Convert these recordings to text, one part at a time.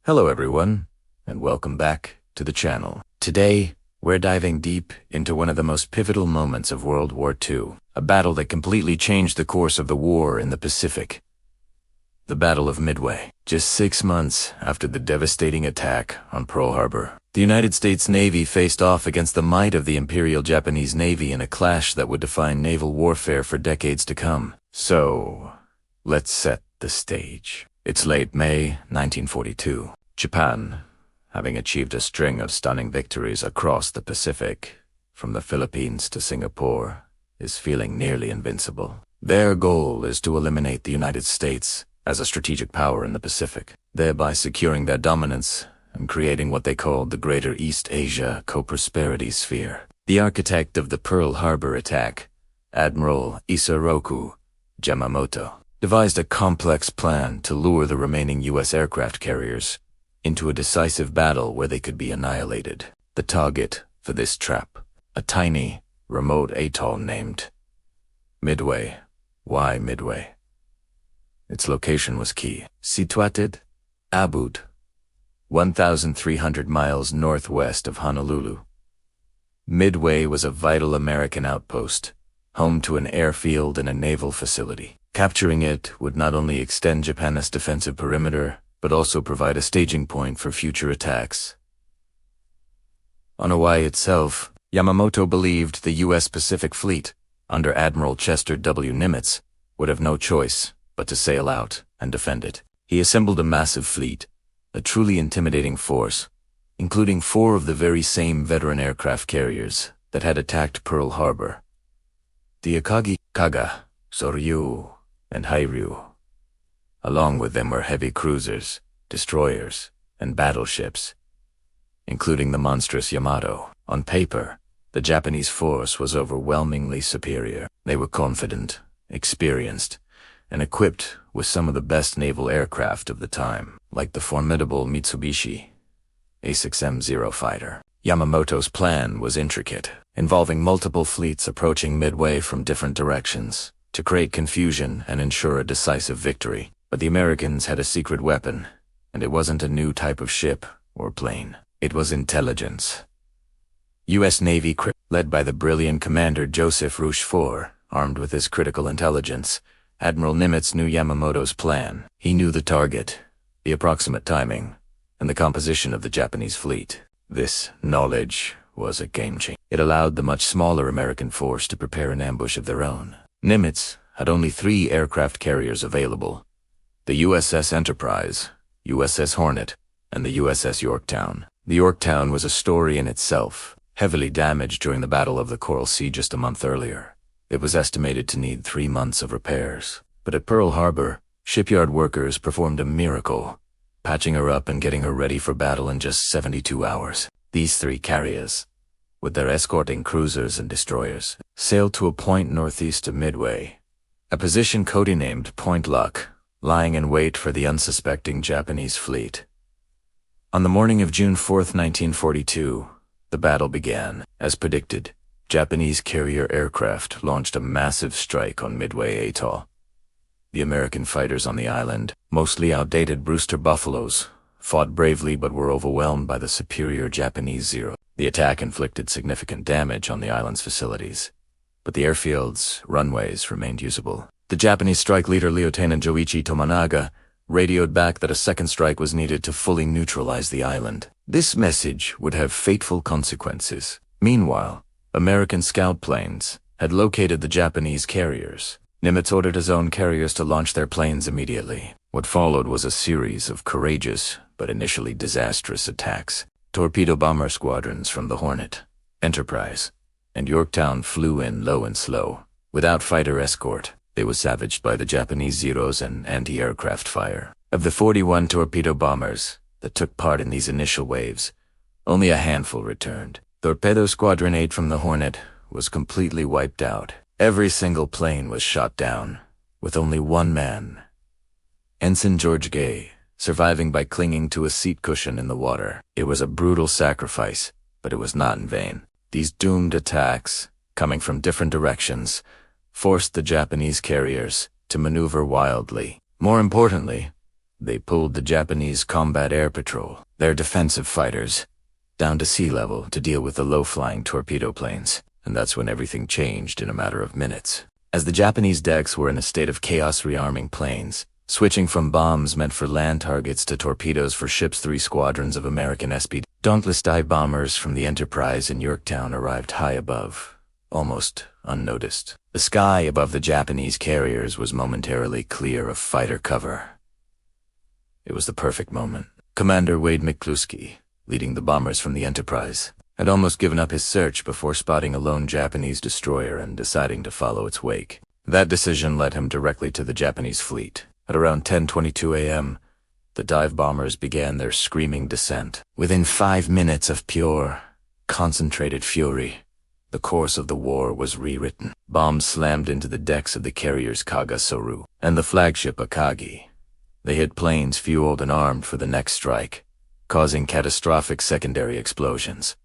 Hello everyone, and welcome back to the channel. Today, we're diving deep into one of the most pivotal moments of World War II, a battle that completely changed the course of the war in the Pacific. The Battle of Midway. Just 6 months after the devastating attack on Pearl Harbor, the United States Navy faced off against the might of the Imperial Japanese Navy in a clash that would define naval warfare for decades to come. So, let's set the stage. It's late May 1942. Japan, having achieved a string of stunning victories across the Pacific, from the Philippines to Singapore, is feeling nearly invincible. Their goal is to eliminate the United States as a strategic power in the Pacific, thereby securing their dominance and creating what they called the Greater East Asia Co-Prosperity Sphere. The architect of the Pearl Harbor attack, Admiral Isoroku Yamamoto, devised a complex plan to lure the remaining U.S. aircraft carriers into a decisive battle where they could be annihilated. The target for this trap, a tiny, remote atoll named Midway. Why Midway? Its location was key. Situated Abud, 1,300 miles northwest of Honolulu. Midway was a vital American outpost, home to an airfield and a naval facility. Capturing it would not only extend Japan's defensive perimeter, but also provide a staging point for future attacks. On Hawaii itself, Yamamoto believed the U.S. Pacific Fleet, under Admiral Chester W. Nimitz, would have no choice but to sail out and defend it. He assembled a massive fleet, a truly intimidating force, including 4 of the very same veteran aircraft carriers that had attacked Pearl Harbor: the Akagi, Kaga, Soryu, and Hairyu. Along with them were heavy cruisers, destroyers, and battleships, including the monstrous Yamato. On paper, the Japanese force was overwhelmingly superior. They were confident, experienced, and equipped with some of the best naval aircraft of the time, like the formidable Mitsubishi A6M0 fighter. Yamamoto's plan was intricate, involving multiple fleets approaching Midway from different directions to create confusion and ensure a decisive victory. But the Americans had a secret weapon, and it wasn't a new type of ship or plane. It was intelligence. U.S. Navy, led by the brilliant commander Joseph Rochefort, armed with this critical intelligence, Admiral Nimitz knew Yamamoto's plan. He knew the target, the approximate timing, and the composition of the Japanese fleet. This knowledge was a game-changer. It allowed the much smaller American force to prepare an ambush of their own. Nimitz had only 3 aircraft carriers available: the USS Enterprise, USS Hornet, and the USS Yorktown. The Yorktown was a story in itself, heavily damaged during the Battle of the Coral Sea just a month earlier. It was estimated to need 3 months of repairs. But at Pearl Harbor, shipyard workers performed a miracle, patching her up and getting her ready for battle in just 72 hours. These 3 carriers, with their escorting cruisers and destroyers, sailed to a point northeast of Midway, a position codenamed Point Luck, lying in wait for the unsuspecting Japanese fleet. On the morning of June 4th, 1942, the battle began. As predicted, Japanese carrier aircraft launched a massive strike on Midway Atoll. The American fighters on the island, mostly outdated Brewster Buffaloes, fought bravely but were overwhelmed by the superior Japanese Zero. The attack inflicted significant damage on the island's facilities, but the airfield's runways remained usable. The Japanese strike leader Lieutenant Joichi Tomonaga radioed back that a second strike was needed to fully neutralize the island. This message would have fateful consequences. Meanwhile, American scout planes had located the Japanese carriers. Nimitz ordered his own carriers to launch their planes immediately. What followed was a series of courageous but initially disastrous attacks. Torpedo bomber squadrons from the Hornet, Enterprise, and Yorktown flew in low and slow. Without fighter escort, they were savaged by the Japanese Zeros and anti-aircraft fire. Of the 41 torpedo bombers that took part in these initial waves, only a handful returned. Torpedo Squadron 8 from the Hornet was completely wiped out. Every single plane was shot down, with only one man, Ensign George Gay, surviving by clinging to a seat cushion in the water. It was a brutal sacrifice, but it was not in vain. These doomed attacks, coming from different directions, forced the Japanese carriers to maneuver wildly. More importantly, They pulled the Japanese Combat Air Patrol, their defensive fighters, down to sea level to deal with the low-flying torpedo planes, and that's when everything changed in a matter of minutes. As the Japanese decks were in a state of chaos rearming planes, switching from bombs meant for land targets to torpedoes for ships, 3 squadrons of American SPD Dauntless dive bombers from the Enterprise in Yorktown arrived high above, almost unnoticed. The sky above the Japanese carriers was momentarily clear of fighter cover. It was the perfect moment. Commander Wade McCluskey, leading the bombers from the Enterprise, had almost given up his search before spotting a lone Japanese destroyer and deciding to follow its wake. That decision led him directly to the Japanese fleet. At around 10:22 a.m., the dive bombers began their screaming descent. Within 5 minutes of pure, concentrated fury, the course of the war was rewritten. Bombs slammed into the decks of the carriers Kaga Soru and the flagship Akagi. They hit planes fueled and armed for the next strike, causing catastrophic secondary explosions.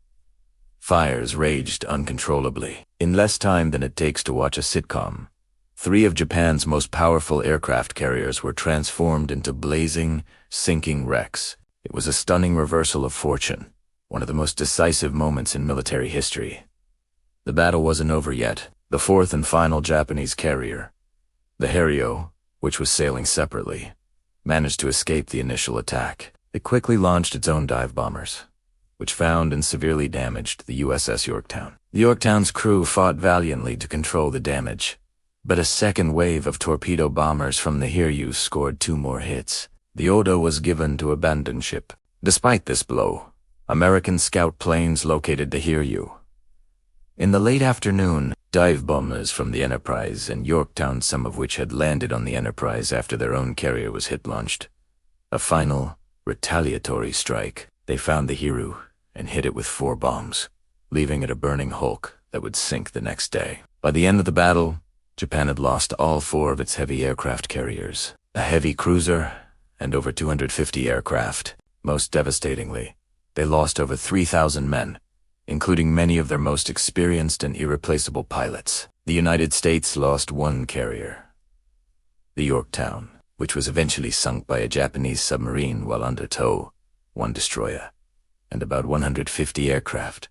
Fires raged uncontrollably. In less time than it takes to watch a sitcom, 3 of Japan's most powerful aircraft carriers were transformed into blazing, sinking wrecks. It was a stunning reversal of fortune, one of the most decisive moments in military history. The battle wasn't over yet. The 4th and final Japanese carrier, the Hario, which was sailing separately, managed to escape the initial attack. It quickly launched its own dive bombers, which found and severely damaged the USS Yorktown. The Yorktown's crew fought valiantly to control the damage, but a second wave of torpedo bombers from the Hiryu scored 2 more hits. The Odo was given to abandon ship. Despite this blow, American scout planes located the Hiryu. In the late afternoon, dive bombers from the Enterprise and Yorktown, some of which had landed on the Enterprise after their own carrier was launched a final, retaliatory strike. They found the Hiryu and hit it with 4 bombs, leaving it a burning hulk that would sink the next day. By the end of the battle, Japan had lost all 4 of its heavy aircraft carriers, a heavy cruiser, and over 250 aircraft. Most devastatingly, they lost over 3,000 men, including many of their most experienced and irreplaceable pilots. The United States lost 1 carrier, the Yorktown, which was eventually sunk by a Japanese submarine while under tow, 1 destroyer, and about 150 aircraft,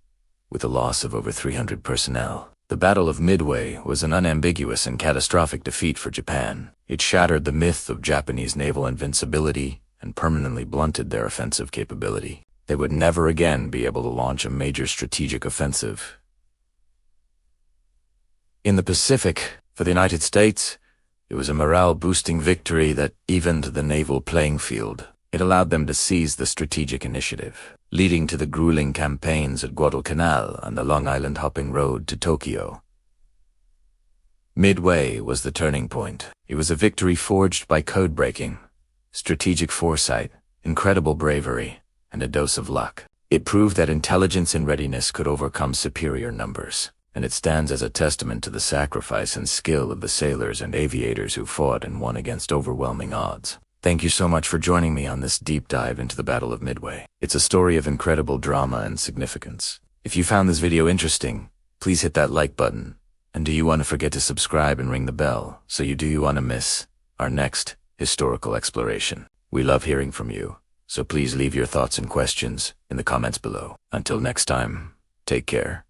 with a loss of over 300 personnel. The Battle of Midway was an unambiguous and catastrophic defeat for Japan. It shattered the myth of Japanese naval invincibility and permanently blunted their offensive capability. They would never again be able to launch a major strategic offensive. In the Pacific, for the United States, it was a morale-boosting victory that evened the naval playing field. It allowed them to seize the strategic initiative, leading to the grueling campaigns at Guadalcanal on the Long Island hopping road to Tokyo. Midway was the turning point. It was a victory forged by code-breaking, strategic foresight, incredible bravery, and a dose of luck. It proved that intelligence and readiness could overcome superior numbers, and it stands as a testament to the sacrifice and skill of the sailors and aviators who fought and won against overwhelming odds. Thank you so much for joining me on this deep dive into the Battle of Midway. It's a story of incredible drama and significance. If you found this video interesting, please hit that like button. And do you want to forget to subscribe and ring the bell so you want to miss our next historical exploration? We love hearing from you, so please leave your thoughts and questions in the comments below. Until next time, take care.